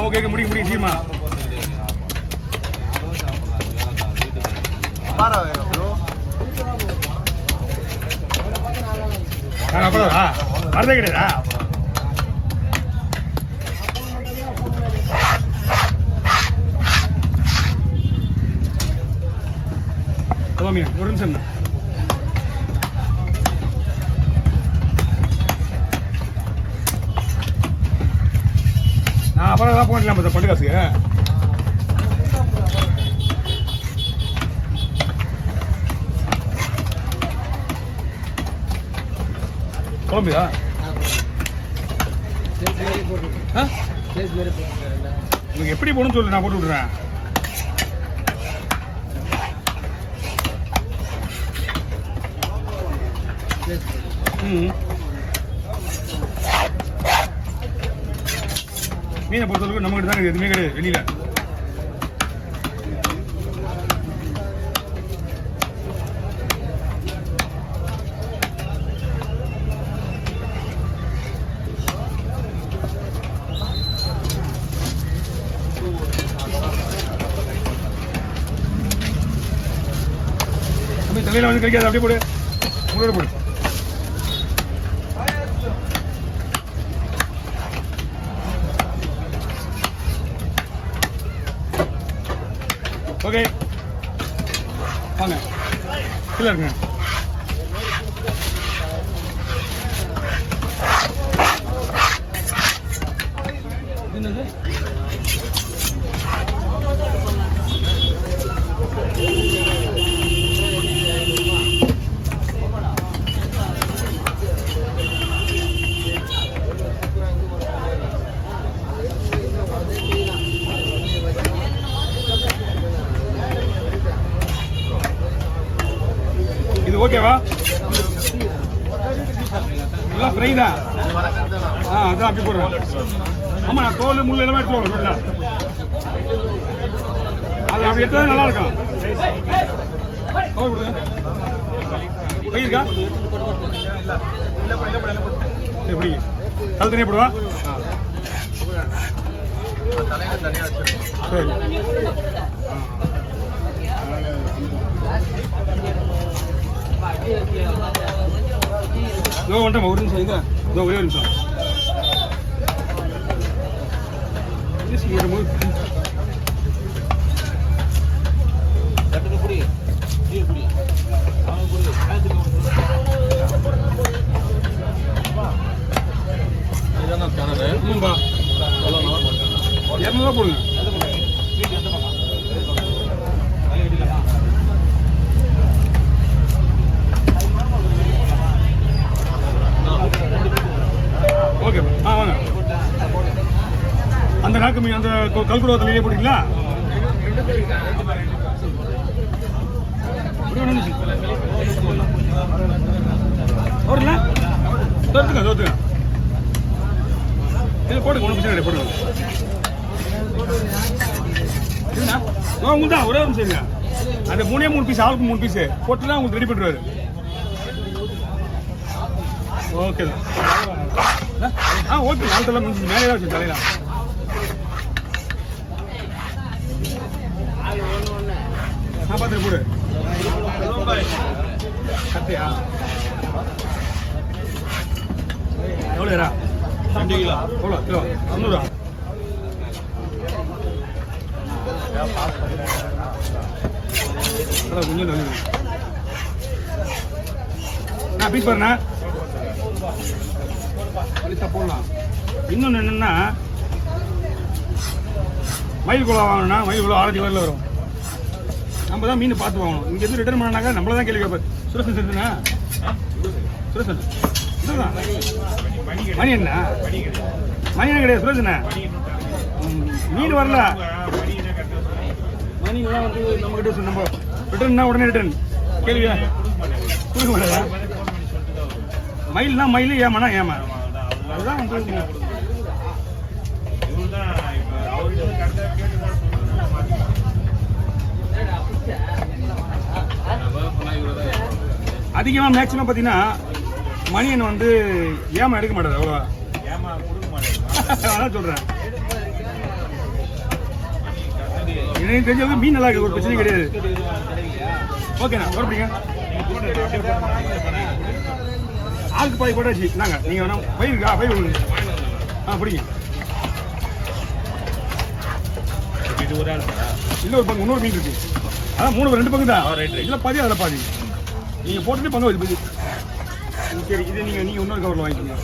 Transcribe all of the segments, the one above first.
Okay முடியும் சீமா வரதே கிடையாதா ஒரு நிமிஷம் நான் அப்புறம் தான் போடலாம் பண்டு காசுக்கு குழம்புதா உங்களுக்கு எப்படி போகணும்னு சொல்லு நான் போட்டு விட்றேன் மீனை பொறுத்தளவுக்கு நம்ம கிட்ட தான் எதுவுமே கிடையாது வெளியில தலையில வந்து கிடைக்காது அப்படியே போடு உங்களோட போடு ஓகே வாங்க கீழே இருங்க என்னது ஓகேவா எல்லாம் ஃப்ரை தான் அதான் அப்படி போடுறேன் ஆமா நான் தோல் முள் எல்லாமே எடுத்து வரேன் அது அப்படி எடுத்தது நல்லா இருக்கும் இருக்கா எப்படி அது தனியாக போடுவா சரி வந்துட்டோம் ஒரு நிமிஷம் இங்கே ஒரே ஒரு நிமிஷம் இரநூறுவா போடுங்க ஓகே வாங்க அந்த நாக்கு மீன் அந்த கல்குடத்திலேயே போட்டீங்களா வரல தோத்துங்க தோத்துங்க இது போடுங்க ஒன்றும் பிரச்சனை கிடையாது போடுங்க உங்கள்தான் ஒரே ஒரு சரிங்க அந்த 3 பீஸ் ஆளுக்கு 3 பீஸ் போட்டுலாம் உங்களுக்கு ரெடி பண்ணுவாரு ஓகே ஓகே நாள் மேலே தான் வச்சு தலையில பார்த்துட்டு போடு கத்தியா எவ்வளோ 2 கிலோ எவ்வளோ கிலோ 300 கொஞ்சம் நான் பீஸ் பாருண்ணா போடலாம் இன்னொன்று என்னன்னா மயில் குளம் வாங்கணும்னா மயில் குளம் ஆரஞ்சு கலரில் வரும் நம்ம தான் மீன் பார்த்து வாங்கணும் இங்கேருந்து ரிட்டர்ன் பண்ணாங்க நம்மள தான் கேள்வி கேட்பார் சுரேஷன் சரிண்ணா சுரேஷன் இதுதான் மணி என்ன கிடையாது சுரேஷண்ணா மீன் வரல மணிலாம் வந்து நம்மகிட்ட நம்ம ரிட்டர்ன்னா உடனே ரிட்டர்ன் கேள்வியா கொடுக்க மாட்டேதா மயில்னா மயில் ஏமாண்ணா ஏமா அதுதான் வந்து அதிகமாக மேக்சிமம் பார்த்தீங்கன்னா மணியன் வந்து ஏமா எடுக்க மாட்டாது அவ்வளோவா அதான் சொல்கிறேன் எனக்கு தெரிஞ்சது மீன் நல்லா இருக்கு, ஒரு பிரச்சனையும் கிடையாது. ஓகேண்ணா குறைப்பிங்க. ஆளுக்கு பாதி போட்டாச்சு. நாங்க நீங்க வேணா பயிர் இருக்கா? பயிர் கொடுங்க. பிடிங்க. இன்னொரு பங்கு, இன்னொரு மீன் இருக்கு. அதான் 2 பங்கு தான். இதில் பாதி அதில் பாதி. நீங்கள் போட்டுட்டு பங்கு வச்சு போய் சரி. இதை நீங்கள் இன்னொரு கவரில் வாங்கிக்கோங்க.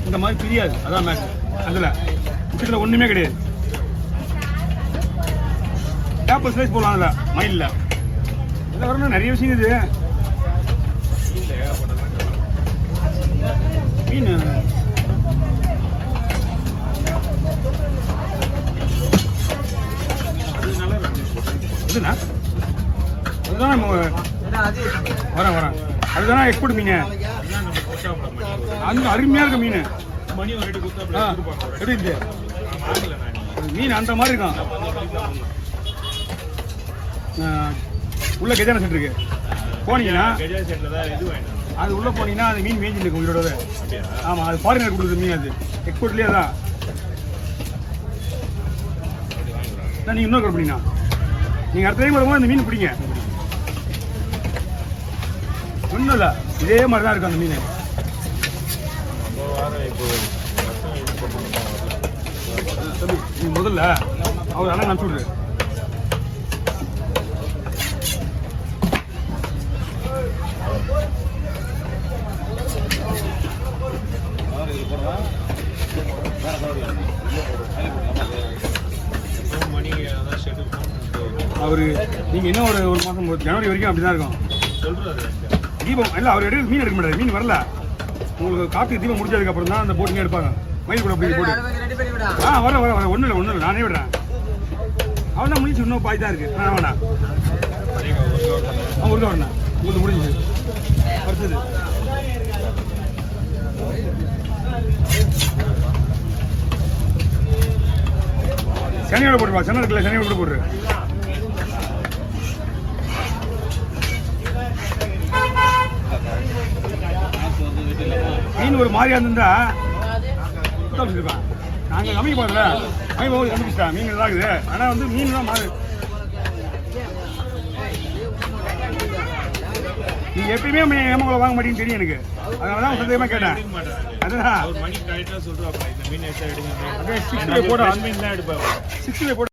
இந்த மாதிரி பிரியாது. அதான் மேட்ச். அதில் முக்கியத்தில் ஒன்றுமே கிடையாது. டேப்பர் ஸ்லைஸ் போடலாம். அதில் மயிலில் இதில் வரணும் நிறைய விஷயம் இது. மீன் இதுண்ணா அதுதான் நம்ம வரேன். அதுதானே எக்ஸ்போர்ட் மீன். அந்த அருமையாக இருக்க மீன். எப்படி இருக்கு மீன்? அந்த மாதிரி இருக்கும். உள்ள கெஜான செட் இருக்கு. போனீங்கன்னா அது உள்ள போனீங்கன்னா அது மீன் மேய்ஞ்சி இருக்கும் உயிரோட. ஆமாம், அது ஃபாரினர் கொடுக்குறது மீன். அது எக்ஸ்போர்ட்லேயே தான். நீங்கள் இன்னொரு கம்பெனிண்ணா, நீங்கள் அடுத்த டைம் வரும்போது அந்த மீன் பிடிங்க. ஒன்றும் இல்லை, இதே மாதிரி தான் இருக்கும் அந்த மீன். நீங்கள் முதல்ல அவர் அண்ணன் அனுப்பிச்சு விடுரு. அவரு நீங்க இன்னும் ஒரு மாசம் ஜனவரி வரைக்கும் அப்படிதான் இருக்கும். தீபம் இல்ல, அவர் எடுக்க மீன் எடுக்க மாட்டாரு. மீன் வரல. உங்களுக்கு கார்த்திகை தீபம் முடிஞ்சதுக்கு அப்புறம் தான் அந்த போட்டிங்க எடுப்பாங்க. மயில் கூட அப்படி போட்டு வர ஒன்றும் இல்லை நானே விடுறேன். அவன் தான் முடிஞ்சு இன்னும் பாய் தான் இருக்கு. வேணா ஒரு வரணும். உங்களுக்கு முடிஞ்சு அடுத்தது சனியோட போட்டுருவா. சனை இருக்குல்ல, சனியோட போட்டு போடுற. மீன் ஒரு மாதிரியா இருந்தா நாங்கள் கம்மி போடல. கம்மி போது கண்டுபிடிச்சா மீன் நல்லா இருக்குது. ஆனால் வந்து மீன் தான் மாறு. நீங்க எப்பயுமே ஏமாங்களை வாங்க மாட்டீங்கன்னு தெரியும் எனக்கு. அதனால தான் சந்தேகமா கேட்டேன். அதுதான் 60 போட போட